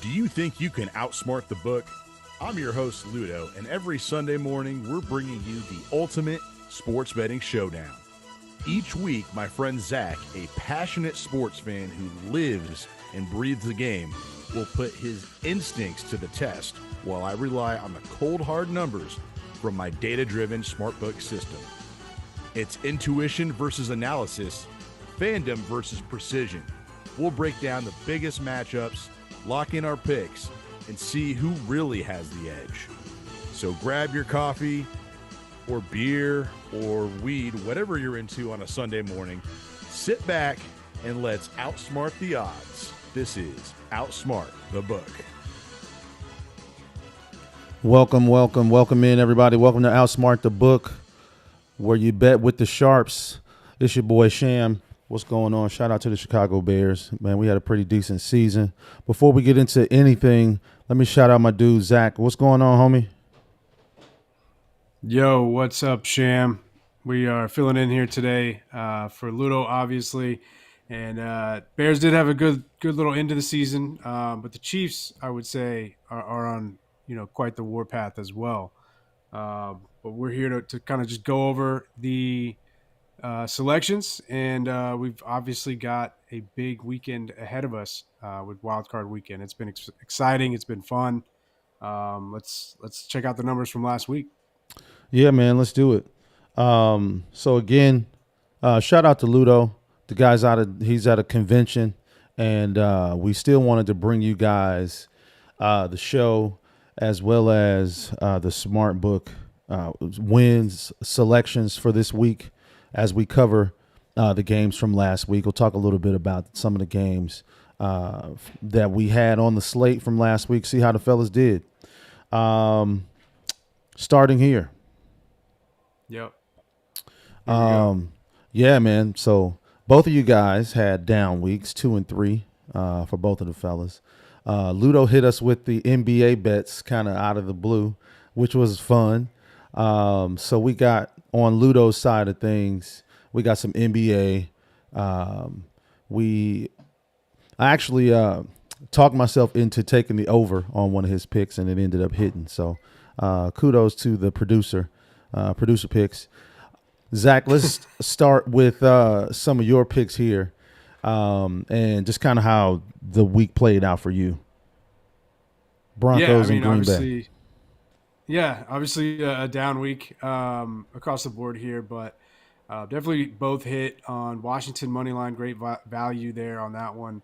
Do you think you can outsmart the book? I'm your host, Luto, and every Sunday morning, we're bringing you the ultimate sports betting showdown. Each week, my friend Zach, a passionate sports fan who lives and breathes the game, will put his instincts to the test while I rely on the cold, hard numbers from my data-driven SmartBook system. It's intuition versus analysis, fandom versus precision. We'll break down the biggest matchups, lock in our picks, and see who really has the edge. So grab your coffee or beer or weed, whatever you're into on a Sunday morning. Sit back and let's outsmart the odds. This is Outsmart the Book. Welcome in, everybody. Welcome to Outsmart the Book, where you bet with the sharps. It's your boy Sham. What's going on? Shout out to the Chicago Bears. Man, we had a pretty decent season. Before we get into anything, let me shout out my dude, Zach. What's going on, homie? Yo, what's up, Sham? We are filling in here today for Luto, obviously. And Bears did have a good little end to the season. But the Chiefs, I would say, are on quite the warpath as well. But we're here to kind of just go over the selections, and we've obviously got a big weekend ahead of us with Wild Card Weekend. It's been exciting. It's been fun. Let's check out the numbers from last week. Yeah, man, let's do it. So again, shout out to Luto. The guy's he's at a convention, and we still wanted to bring you guys the show as well as the Smart Book wins selections for this week. As we cover the games from last week, we'll talk a little bit about some of the games that we had on the slate from last week, see how the fellas did. Starting here. Yep. Yeah, man. So both of you guys had down weeks, 2 and 3 for both of the fellas. Luto hit us with the NBA bets kind of out of the blue, which was fun. So we got on Luto's side of things, we got some NBA. I actually talked myself into taking the over on one of his picks, and it ended up hitting. So kudos to the producer picks. Zach, let's start with some of your picks here, and just kind of how the week played out for you. Broncos and Green Bay. Yeah, obviously a down week across the board here, but definitely both hit on Washington money line. Great value there on that one.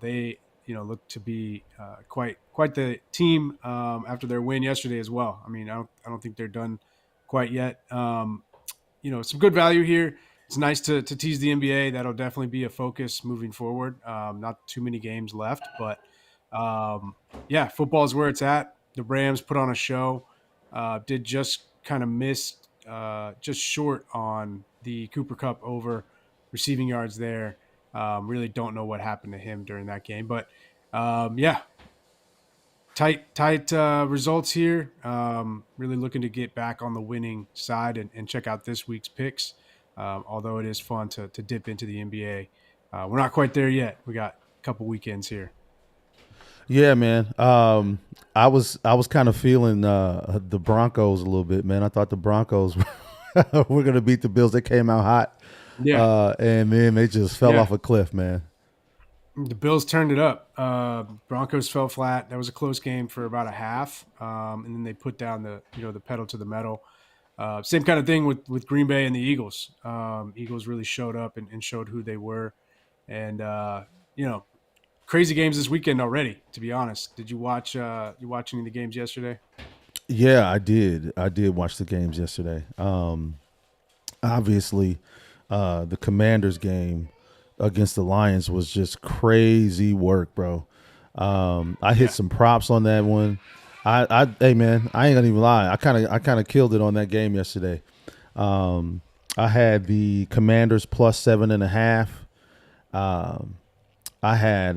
They look to be quite the team after their win yesterday as well. I mean, I don't think they're done quite yet. Some good value here. It's nice to tease the NBA. That'll definitely be a focus moving forward. Not too many games left, but football is where it's at. The Rams put on a show, did just kind of miss just short on the Cooper Kupp over receiving yards there. Really don't know what happened to him during that game. But, tight results here. Really looking to get back on the winning side and check out this week's picks, although it is fun to dip into the NBA. We're not quite there yet. We got a couple weekends here. Yeah, man. I was kind of feeling the Broncos a little bit, man. I thought the Broncos were going to beat the Bills. They came out hot, and then they just fell off a cliff, man. The Bills turned it up. Broncos fell flat. That was a close game for about a half, and then they put down the pedal to the metal. Same kind of thing with Green Bay and the Eagles. Eagles really showed up and showed who they were, and crazy games this weekend already, to be honest. Did you watch any of the games yesterday? Yeah, I did. I did watch the games yesterday. Obviously, the Commanders game against the Lions was just crazy work, bro. I hit some props on that one. Hey man, I ain't gonna even lie. I kind of killed it on that game yesterday. I had the Commanders plus 7.5. I had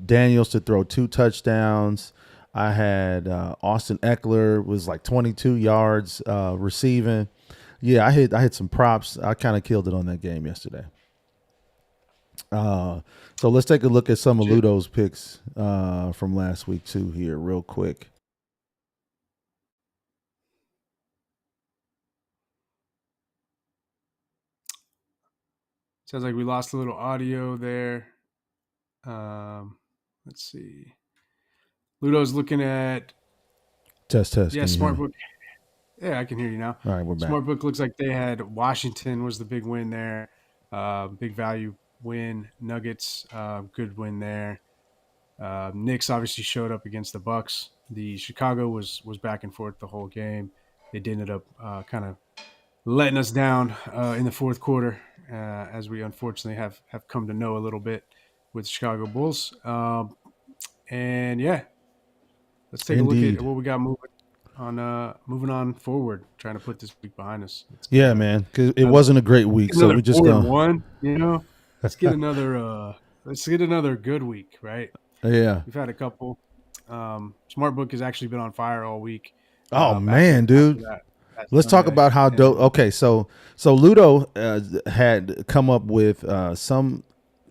Daniels to throw 2 touchdowns. I had Austin Eckler was like 22 yards receiving. Yeah, I hit some props. I kind of killed it on that game yesterday. So let's take a look at some of Luto's picks from last week too here real quick. Sounds like we lost a little audio there. Let's see. Ludo's looking at Test. yeah, Can you hear me? Smartbook. Yeah, I can hear you now. All right, we're back. Smartbook looks like they had Washington was the big win there. Big value win. Nuggets, good win there. Knicks obviously showed up against the Bucks. The Chicago was back and forth the whole game. They did end up kind of letting us down in the fourth quarter, as we unfortunately have come to know a little bit with the Chicago Bulls. And yeah, let's take a look at what we got moving on forward, trying to put this week behind us. Yeah, man, because it wasn't a great week, so we just go 1. Let's get another good week, right? Yeah, we've had a couple. Smartbook has actually been on fire all week. Oh man, dude. Let's talk about how dope. Okay, so Luto had come up with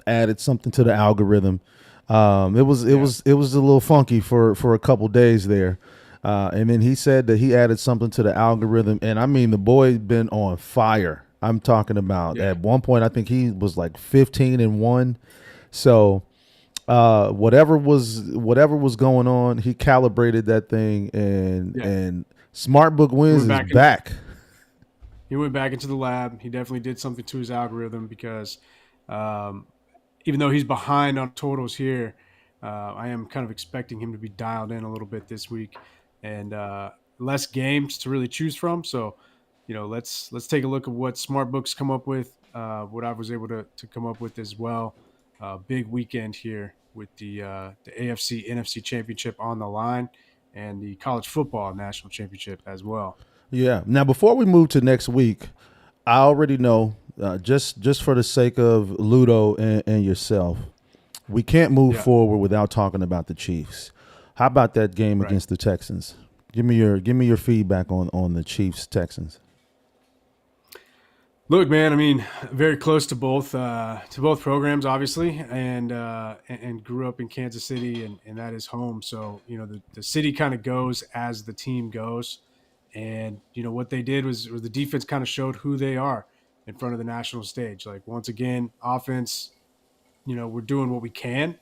added something to the algorithm. It was a little funky for a couple days there, and then he said that he added something to the algorithm, and I mean the boy been on fire. I'm talking about at one point I think he was like 15-1. So whatever was going on, he calibrated that thing, and Smartbook Wins is back. He went back into the lab. He definitely did something to his algorithm because even though he's behind on totals here, I am kind of expecting him to be dialed in a little bit this week and less games to really choose from. So, let's take a look at what Smartbook's come up with, what I was able to come up with as well. Big weekend here with the AFC NFC championship on the line and the college football national championship as well. Yeah. Now, before we move to next week, I already know, just for the sake of Luto and yourself, we can't move forward without talking about the Chiefs. How about that game against the Texans? Give me your feedback on the Chiefs Texans. Look, man, I mean, very close to both programs, obviously, and grew up in Kansas City, and that is home. So, the city kind of goes as the team goes. And, what they did was the defense kind of showed who they are in front of the national stage. Like, once again, offense, we're doing what we can,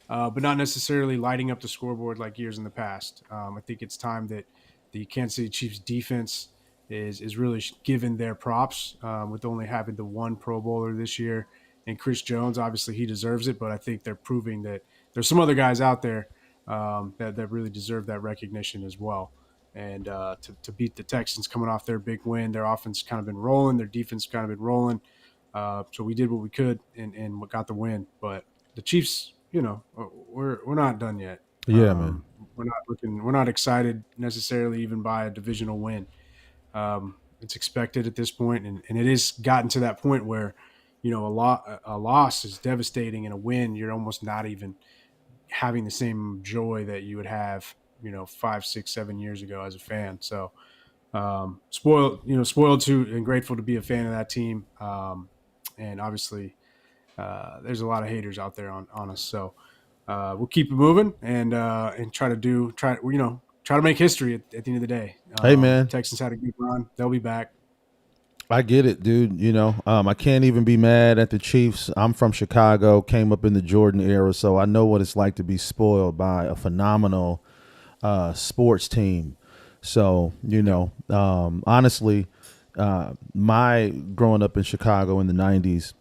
but not necessarily lighting up the scoreboard like years in the past. I think it's time that the Kansas City Chiefs defense is really given their props with only having the one Pro Bowler this year. And Chris Jones, obviously, he deserves it, but I think they're proving that there's some other guys out there that really deserve that recognition as well. And to beat the Texans coming off their big win, their offense kind of been rolling, their defense kind of been rolling. So we did what we could and got the win. But the Chiefs, we're not done yet. Yeah, man. We're not excited necessarily even by a divisional win. It's expected at this point, and it has gotten to that point where, a loss is devastating, and a win, you're almost not even having the same joy that you would have, 5, 6, 7 years ago as a fan. So spoiled to and grateful to be a fan of that team. And obviously there's a lot of haters out there on us. So we'll keep it moving and try to make history at the end of the day. Hey, man. Texans had a good run. They'll be back. I get it, dude. I can't even be mad at the Chiefs. I'm from Chicago, came up in the Jordan era, so I know what it's like to be spoiled by a phenomenal sports team. So, honestly, my growing up in Chicago in the 90s,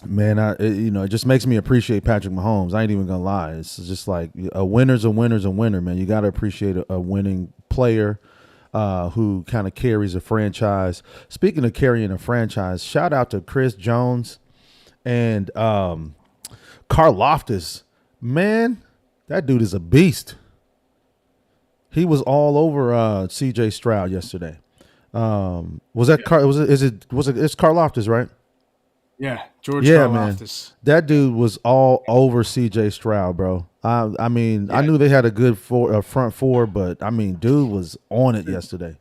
man, it just makes me appreciate Patrick Mahomes. I ain't even gonna lie. It's just like a winner's a winner, man. You got to appreciate a winning player who kind of carries a franchise. Speaking of carrying a franchise, shout out to Chris Jones and Karlaftis. Man, that dude is a beast. He was all over C.J. Stroud yesterday. Was that it's Karlaftis, right? Yeah, George Karlaftis. Man, that dude was all over C.J. Stroud, bro. I mean, I knew they had a good front four, but I mean, dude was on it yesterday.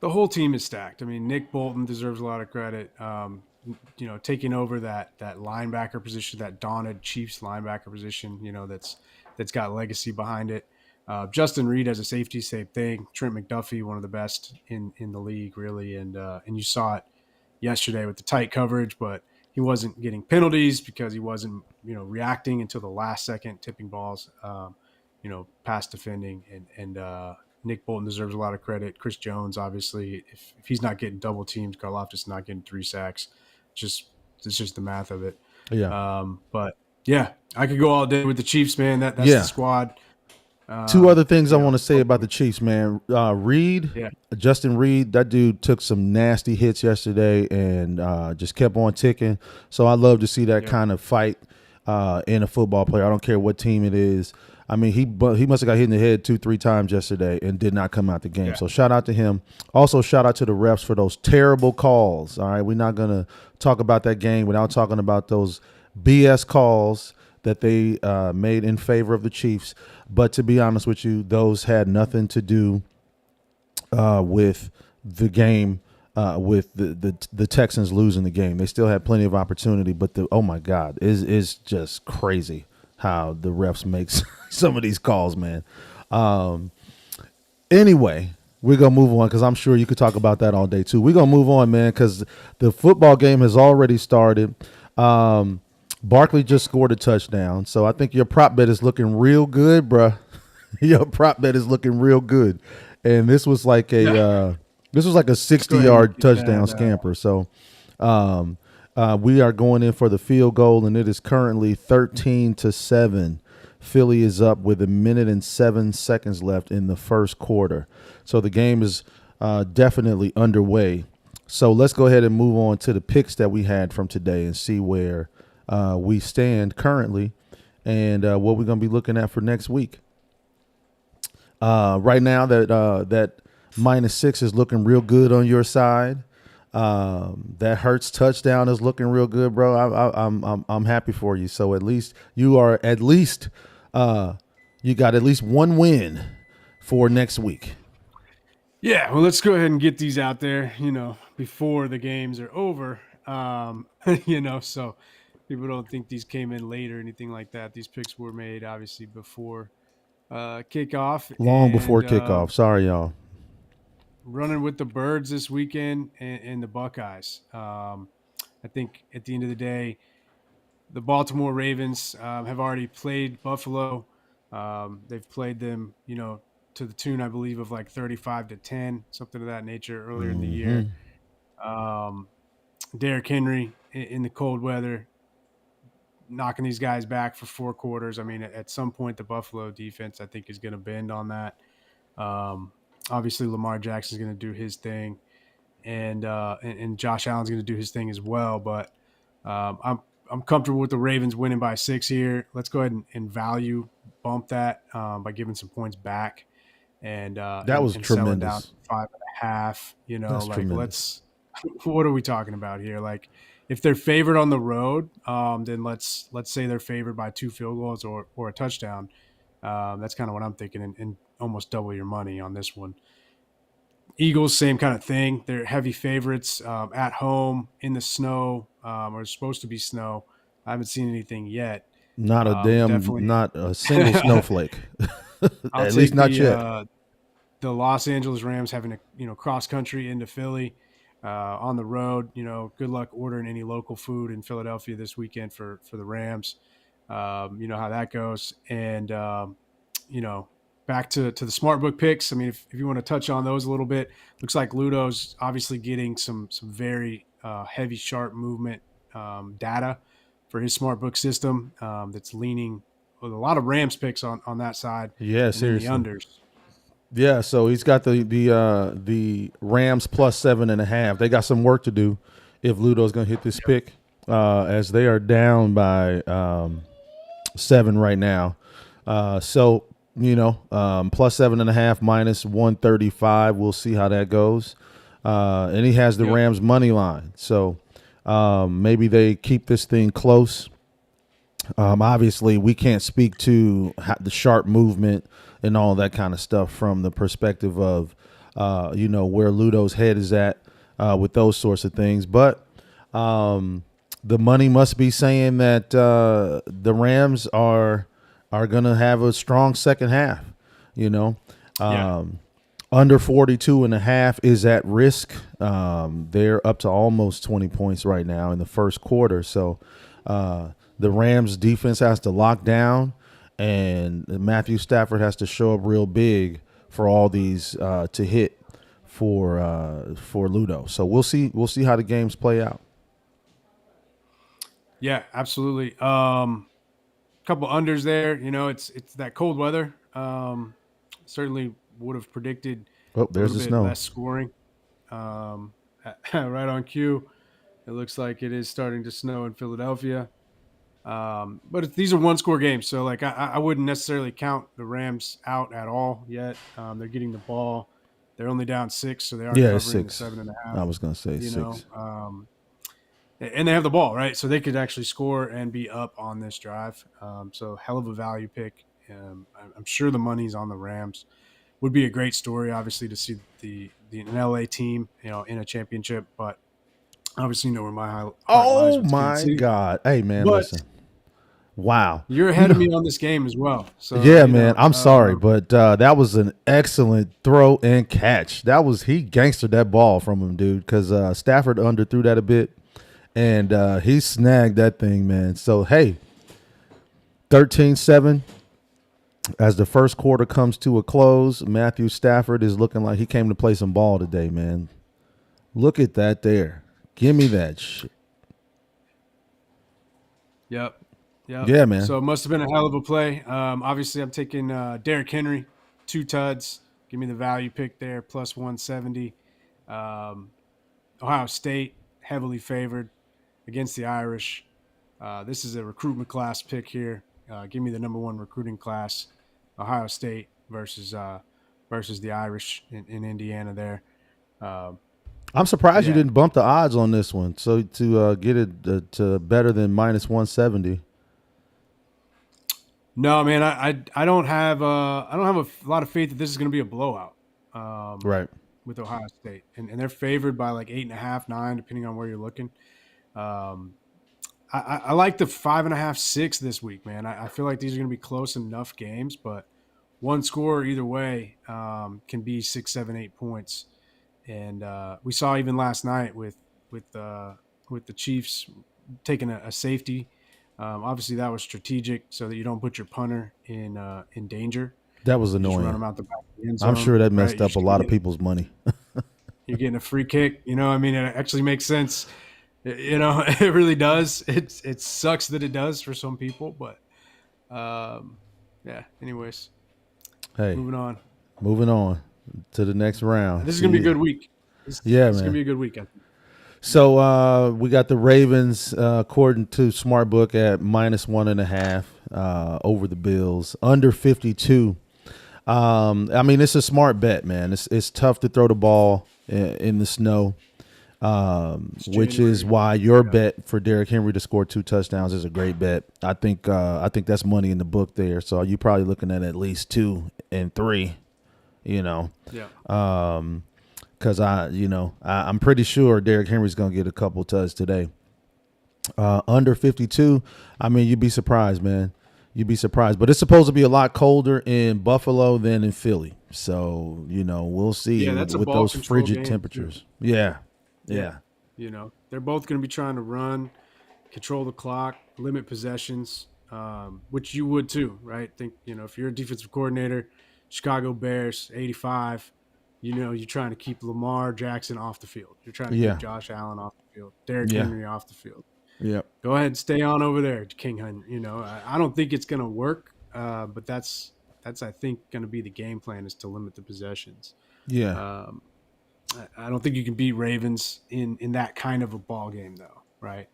The whole team is stacked. I mean, Nick Bolton deserves a lot of credit. taking over that linebacker position, that daunted Chiefs linebacker position, that's got legacy behind it. Justin Reed as a safety, same thing. Trent McDuffie, one of the best in the league, really, and you saw it yesterday with the tight coverage, but he wasn't getting penalties because he wasn't reacting until the last second, tipping balls, pass defending, and Nick Bolton deserves a lot of credit. Chris Jones, obviously, if he's not getting double teamed, Karlaftis not getting 3 sacks. It's just the math of it. Yeah. But yeah, I could go all day with the Chiefs, man. That's the squad. Two other things I want to say about the Chiefs, man. Reed, Yeah. Justin Reed, that dude took some nasty hits yesterday and just kept on ticking. So I love to see that kind of fight in a football player. I don't care what team it is. I mean, he must have got hit in the head 2-3 times yesterday and did not come out the game. Yeah. So shout out to him. Also, shout out to the refs for those terrible calls. All right, we're not going to talk about that game without talking about those BS calls that they made in favor of the Chiefs. But to be honest with you, those had nothing to do with the game, with the Texans losing the game. They still had plenty of opportunity, but oh my God, is just crazy how the refs make some of these calls, man. Anyway, we're going to move on because I'm sure you could talk about that all day too. We're going to move on, man, because the football game has already started. Barkley just scored a touchdown, so I think your prop bet is looking real good, bruh. Your prop bet is looking real good, and this was like a 60-yard touchdown scamper. So, we are going in for the field goal, and it is currently 13-7. Philly is up with 1 minute and 7 seconds left in the first quarter, so the game is definitely underway. So let's go ahead and move on to the picks that we had from today and see where we stand currently and what we're going to be looking at for next week. Right now that -6 is looking real good on your side. That Hurts touchdown is looking real good, bro. I'm happy for you. So at least you got at least one win for next week. Yeah, well, let's go ahead and get these out there, before the games are over. So people don't think these came in late or anything like that. These picks were made obviously before kickoff. Long before kickoff. Sorry, y'all. Running with the Birds this weekend and the Buckeyes. I think at the end of the day, the Baltimore Ravens have already played Buffalo. They've played them, to the tune, I believe, of like 35-10, something of that nature earlier in the year. Derrick Henry in the cold weather, knocking these guys back for 4 quarters. I mean, at some point, the Buffalo defense, I think, is going to bend on that. Obviously, Lamar Jackson's going to do his thing, and Josh Allen's going to do his thing as well. But I'm comfortable with the Ravens winning by 6 here. Let's go ahead and value bump that by giving some points back, and that was tremendous. Down to 5.5. That's tremendous. What are we talking about here? Like, if they're favored on the road, then let's say they're favored by 2 field goals or a touchdown. That's kind of what I'm thinking, and almost double your money on this one. Eagles, same kind of thing. They're heavy favorites at home in the snow, or it's supposed to be snow. I haven't seen anything yet. Not a single snowflake. At least not yet. The Los Angeles Rams having a cross country into Philly on the road. Good luck ordering any local food in Philadelphia this weekend for the Rams. You know how that goes, and back to the smart book picks. I mean, if you want to touch on those a little bit, looks like Luto's obviously getting some very heavy, sharp movement data for his smart book system that's leaning with a lot of Rams picks on that side. Yeah, seriously. The unders. Yeah, so he's got the Rams plus 7.5. They got some work to do if Luto's going to hit this pick, as they are down by 7 right now. So plus 7.5 minus 135. We'll see how that goes. And he has the Rams money line. So maybe they keep this thing close. Obviously, we can't speak to the sharp movement and all that kind of stuff from the perspective of, where Luto's head is at with those sorts of things. But The money must be saying that the Rams are going to have a strong second half. You know, Yeah. under 42.5 is at risk. They're up to almost 20 points right now in the first quarter. So the Rams defense has to lock down, and Matthew Stafford has to show up real big for all these to hit for Luto. So we'll see. We'll see how the games play out. Yeah, absolutely. Couple unders there. You know, it's that cold weather. Certainly would have predicted Oh, a there's little the bit snow. less scoring. Um, right on cue. It looks like it is starting to snow in Philadelphia. But these are one score games, so like I wouldn't necessarily count the Rams out at all yet. They're getting the ball. They're only down 6, so they are Yeah, it's covering the 6. 7.5. I was gonna say You know, 6. and they have the ball, right? So they could actually score and be up on this drive. So hell of a value pick. I'm sure the money's on the Rams. Would be a great story, obviously, to see an LA team, in a championship. But obviously, you know where my heart lies Oh with Kansas my City. God! Hey man, But listen. Wow. you're You ahead of know, me on this game as well. So yeah, man. I'm sorry, but that was an excellent throw and catch. He gangstered that ball from him, dude. Because Stafford underthrew that a bit, and he snagged that thing, man. So hey, 13-7 as the first quarter comes to a close. Matthew Stafford is looking like he came to play some ball today, man. Look at that there. Give me that shit. Yep. Yep. Yeah, man. So it must have been a hell of a play. Obviously, I'm taking Derrick Henry, 2 tuds. Give me the value pick there, plus 170. Um, Ohio State, heavily favored against the Irish. This is a recruitment class pick here. Give me the number one recruiting class, Ohio State versus the Irish in Indiana there. Um, I'm surprised you yeah, didn't bump the odds on this one. So to get it to better than minus 170. no, man, I don't have a lot of faith that this is going to be a blowout. Um, Right. with Ohio State, and they're favored by like 8.5, 9, depending on where you're looking. Um, I like the 5.5, 6 this week, man. I feel like these are going to be close enough games, but one score either way can be 6, 7, 8 points. And we saw even last night with uh, with the Chiefs taking a safety. Obviously, that was strategic so that you don't put your punter in danger. That was You just run annoying. them out the back of the end I'm zone, sure that right? messed up a lot of people's money. You're getting a free kick. I mean, it actually makes sense. It really does. It sucks that it does for some people, but yeah. Anyways, Hey, moving on. moving on to the next round. This is gonna be a good week. Yeah, This is gonna man. be a good week. I think. So we got the Ravens, according to SmartBook, at minus 1.5 over the Bills, under 52. I mean, it's a smart bet, man. It's tough to throw the ball in the snow, which is why your bet for Derrick Henry to score 2 touchdowns is a great bet. I think that's money in the book there. So you're probably looking at least 2 and 3. Yeah. Because I'm pretty sure Derrick Henry's gonna get a couple touchdowns today. Under 52, I mean, you'd be surprised, man. You'd be surprised, but it's supposed to be a lot colder in Buffalo than in Philly. So we'll see Yeah, that's a with ball those control frigid game, temperatures. Yeah, Yeah. yeah, They're both going to be trying to run, control the clock, limit possessions, which you would too, right? Think, if you're a defensive coordinator, Chicago Bears, 85, you're trying to keep Lamar Jackson off the field. You're trying to keep yeah, Josh Allen off the field, Derrick yeah, Henry off the field. yeah, Go ahead and stay on over there, King Henry. I don't think it's going to work, but that's I think going to be the game plan is to limit the possessions. yeah. Um, I don't think you can beat Ravens in that kind of a ball game, though, right?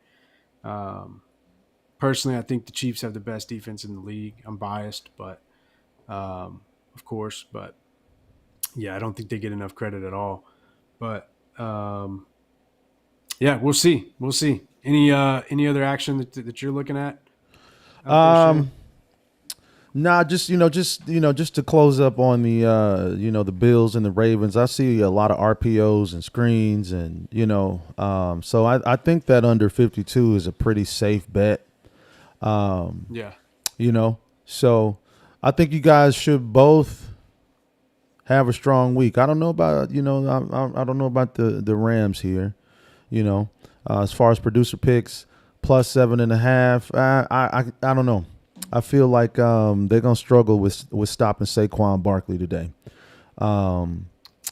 Um, Personally, I think the Chiefs have the best defense in the league. I'm biased, but of course, but yeah, I don't think they get enough credit at all. But yeah, we'll see. We'll see. Any other action that you're looking at out there, Sham? Um, Nah, just to close up on the the Bills and the Ravens. I see a lot of RPOs and screens, and so I think that under 52 is a pretty safe bet. Um, Yeah. you know, so I think you guys should both have a strong week. I don't know about I don't know about the Rams here. As far as producer picks, plus 7.5. I don't know. I feel like they're gonna struggle with stopping Saquon Barkley today. Um,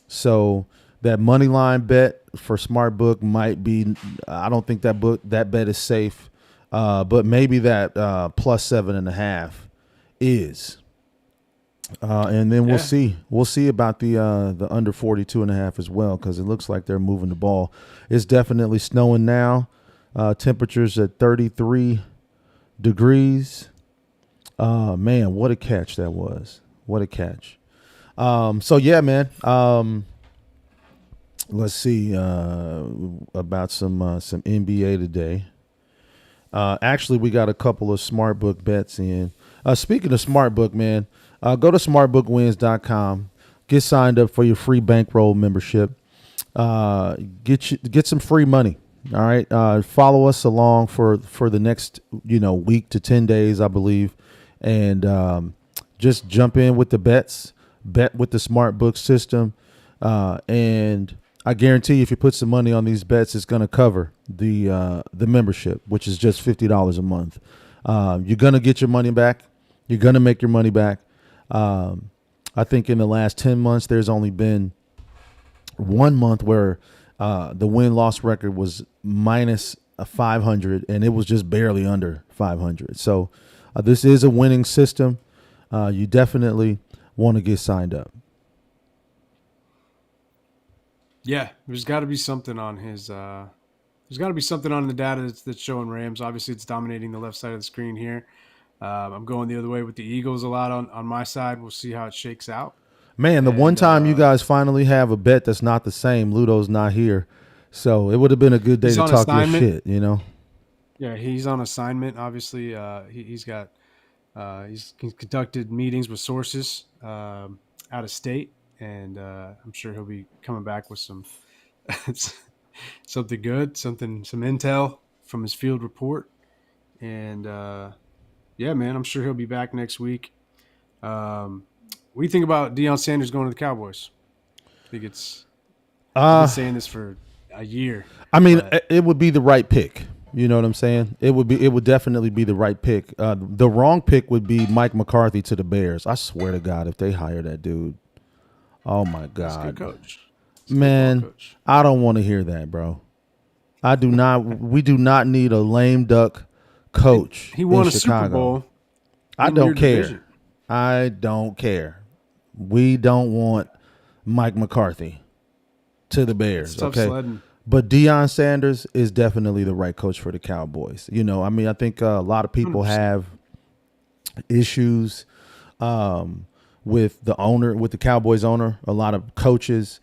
so that money line bet for Smart Book might be. I don't think that bet is safe, but maybe that plus 7.5 is. And then we'll Yeah. see. We'll see about the under 42.5 as well, because it looks like they're moving the ball. It's definitely snowing now. Temperatures at 33 degrees. Man, what a catch that was. What a catch. So yeah, man. Let's see about some NBA today. Actually, we got a couple of smart book bets in. Speaking of smart book, man, go to smartbookwins.com. Get signed up for your free bankroll membership. Get some free money. All right. Follow us along for the next week to 10 days, I believe, and just jump in with the bets. Bet with the smart book system, and I guarantee you, if you put some money on these bets, it's going to cover the membership, which is just $50 a month. You're going to get your money back. You're going to make your money back. I think in the last 10 months, there's only been 1 month where the win-loss record was minus 500, and it was just barely under 500. So this is a winning system. You definitely want to get signed up. Yeah. There's got to be something on his. There's got to be something on the data that's showing Rams. Obviously, it's dominating the left side of the screen here. I'm going the other way with the Eagles a lot on my side. We'll see how it shakes out. Man, the one And time you guys finally have a bet that's not the same, Luto's not here. So it would have been a good day he's to on talk your assignment. shit. Yeah, he's on assignment. Obviously, he's got he's conducted meetings with sources out of state, and I'm sure he'll be coming back with some something good, some intel from his field report. And yeah, man, I'm sure he'll be back next week. What do you think about Deion Sanders going to the Cowboys? I think it's I've been Uh, saying this for a year, I mean, but it would be the right pick. You know what I'm saying? It would definitely be the right pick. The wrong pick would be Mike McCarthy to the Bears. I swear to God, if they hire that dude, oh my he's a good God, coach. He's a good ball man, coach. I don't want to hear that, bro. I do not. We do not need a lame duck And coach he in won a Super Chicago. Bowl I in your don't care. division. I don't care. We don't want Mike McCarthy to the It's Bears, tough okay? sledding. But Deion Sanders is definitely the right coach for the Cowboys. I mean, I think a lot of people 100%. have issues with the owner, with the Cowboys owner, a lot of coaches,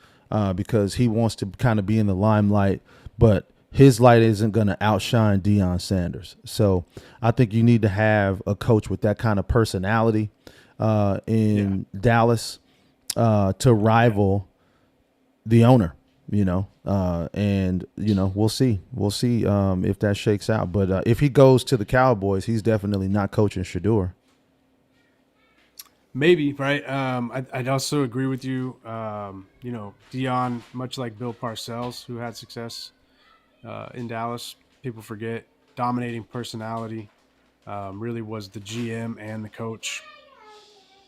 because he wants to kind of be in the limelight, but his light isn't going to outshine Deion Sanders. So I think you need to have a coach with that kind of personality Yeah. in Dallas to rival the owner. And we'll see if that shakes out. But if he goes to the Cowboys, he's definitely not coaching Shador. Maybe, right? I'd also agree with you. Dion, much like Bill Parcells, who had success in Dallas, people forget, dominating personality, really was the GM and the coach,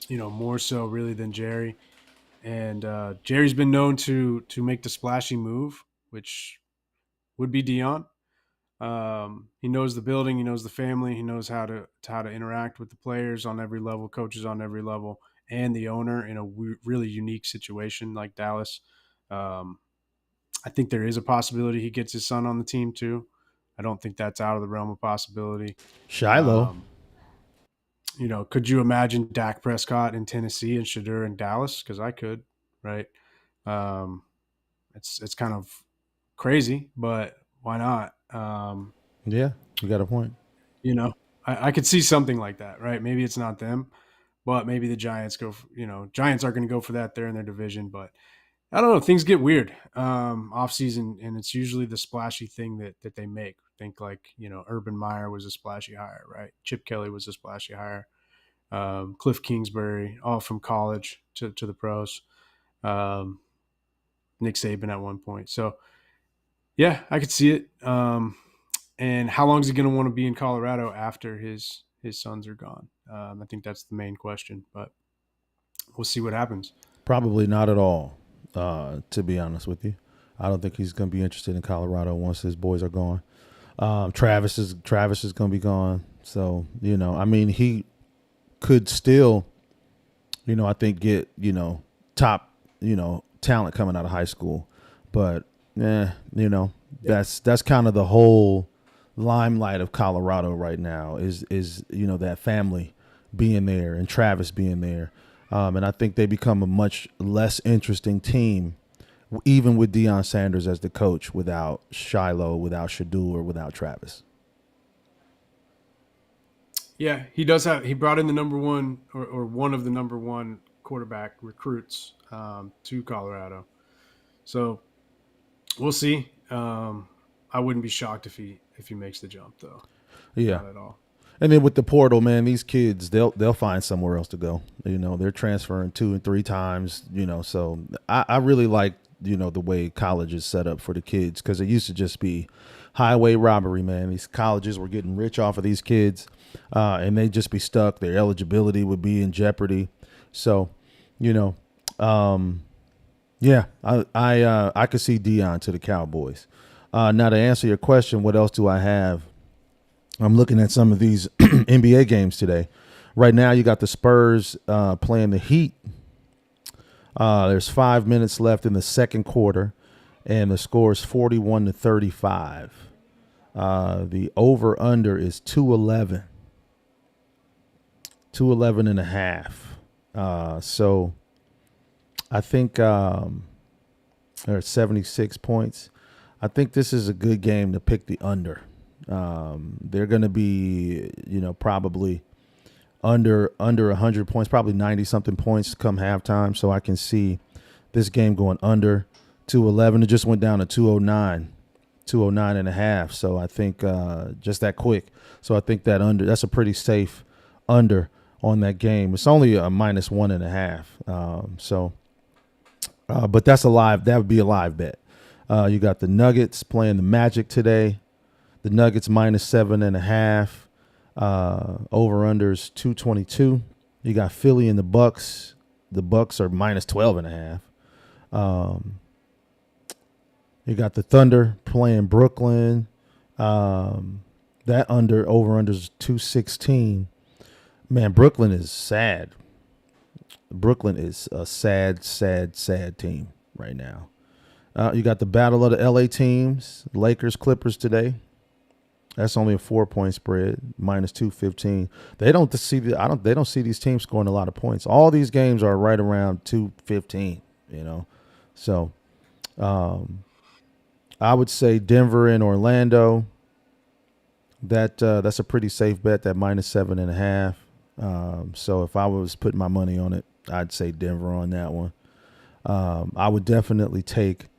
more so really than Jerry. And Jerry's been known to make the splashy move, which would be Dion. He knows the building, he knows the family, he knows how to interact with the players on every level, coaches on every level, and the owner in a really unique situation like Dallas. Um, I think there is a possibility he gets his son on the team too. I don't think that's out of the realm of possibility. Shiloh. Um, could you imagine Dak Prescott in Tennessee and Shadur in Dallas? Because I could, right? Um, it's kind of crazy, but why not? Yeah, you got a point. You know, I could see something like that, right? Maybe it's not them, but maybe the Giants Giants are going to go for that. They're in their division, but I don't know. Things get weird off season, and it's usually the splashy thing that they make. Think like, Urban Meyer was a splashy hire, right? Chip Kelly was a splashy hire. Cliff Kingsbury, all from college to the pros. Um, Nick Saban at one point. So yeah, I could see it. And how long is he going to want to be in Colorado after his sons are gone? I think that's the main question, but we'll see what happens. Probably not at all, to be honest with you. I don't think he's going to be interested in Colorado once his boys are gone. Travis is going to be gone. So, he could still, I think get, top, talent coming out of high school. But, that's kind of the whole limelight of Colorado right now is that family being there and Travis being there. And I think they become a much less interesting team, even with Deion Sanders as the coach, without Shiloh, without Shadul, or without Travis. Yeah, he brought in the number one or one of the number one quarterback recruits to Colorado. So we'll see. I wouldn't be shocked if he makes the jump, though. Yeah. Not at all. And then with the portal, man, these kids, they'll find somewhere else to go. They're transferring 2 and 3 times, so I really like, the way college is set up for the kids, because it used to just be highway robbery, man. These colleges were getting rich off of these kids, and they'd just be stuck. Their eligibility would be in jeopardy. So, yeah, I could see Deion to the Cowboys. Now, to answer your question, what else do I have? I'm looking at some of these NBA games today. Right now, you got the Spurs playing the Heat. There's 5 minutes left in the second quarter, and the score is 41-35. The over-under is 211. 211 and a half. So I think there are 76 points. I think this is a good game to pick the under. They're going to be, probably under 100 points, probably 90-something points come halftime. So I can see this game going under 211. It just went down to 209 and a half. So I think just that quick. So I think that under, that's a pretty safe under on that game. It's only a -1.5. But that would be a live bet. You got the Nuggets playing the Magic today. The Nuggets -7.5. Over-unders 222. You got Philly and the Bucks. The Bucks are -12.5. You got the Thunder playing Brooklyn. That over-unders 216. Man, Brooklyn is sad. Brooklyn is a sad team right now. You got the battle of the LA teams, Lakers, Clippers today. That's only a 4-point spread, -215. They don't see these teams scoring a lot of points. All these games are right around 215, So I would say Denver and Orlando. That's a pretty safe bet, that -7.5. So if I was putting my money on it, I'd say Denver on that one. I would definitely take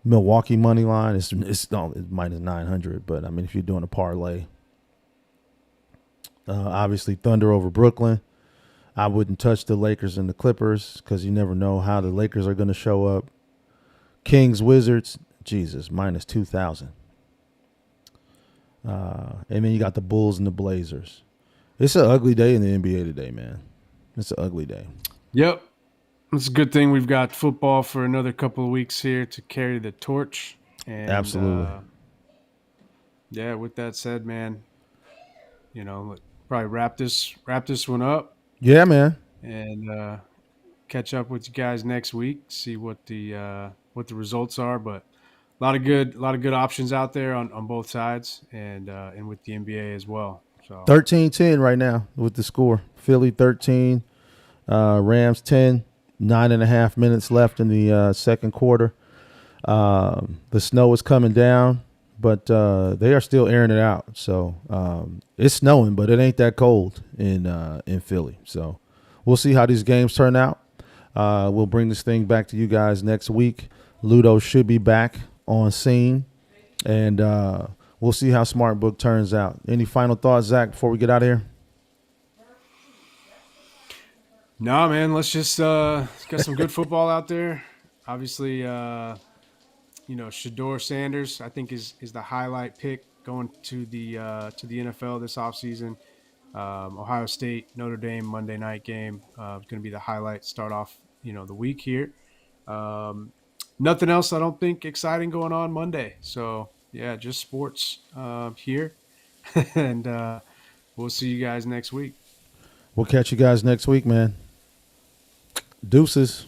Milwaukee money line. It's -900, but I mean, if you're doing a parlay, obviously Thunder over Brooklyn. I wouldn't touch the Lakers and the Clippers because you never know how the Lakers are going to show up. Kings, Wizards, Jesus, -2,000. And then you got the Bulls and the Blazers. It's an ugly day in the NBA today, man. It's an ugly day. Yep. It's a good thing we've got football for another couple of weeks here to carry the torch. And, absolutely. Yeah, with that said, man, probably wrap this one up. Yeah, man. And catch up with you guys next week, see what the results are. But a lot of good options out there on both sides and with the NBA as well. So 13-10 right now with the score. Philly 13, Rams 10. 9.5 minutes left in the second quarter. The snow is coming down. but they are still airing it out. So it's snowing, but it ain't that cold in Philly. So we'll see how these games turn out. We'll bring this thing back to you guys next week. Luto should be back on scene, and we'll see how Smart Book turns out. Any final thoughts, Zach, before we get out of here? No, man. Let's just get some good football out there. Obviously, Shador Sanders, I think is the highlight pick going to the NFL this offseason. Ohio State, Notre Dame Monday night game is going to be the highlight. Start off the week here. Nothing else, I don't think, exciting going on Monday. So yeah, just sports here, and we'll see you guys next week. We'll catch you guys next week, man. Deuces.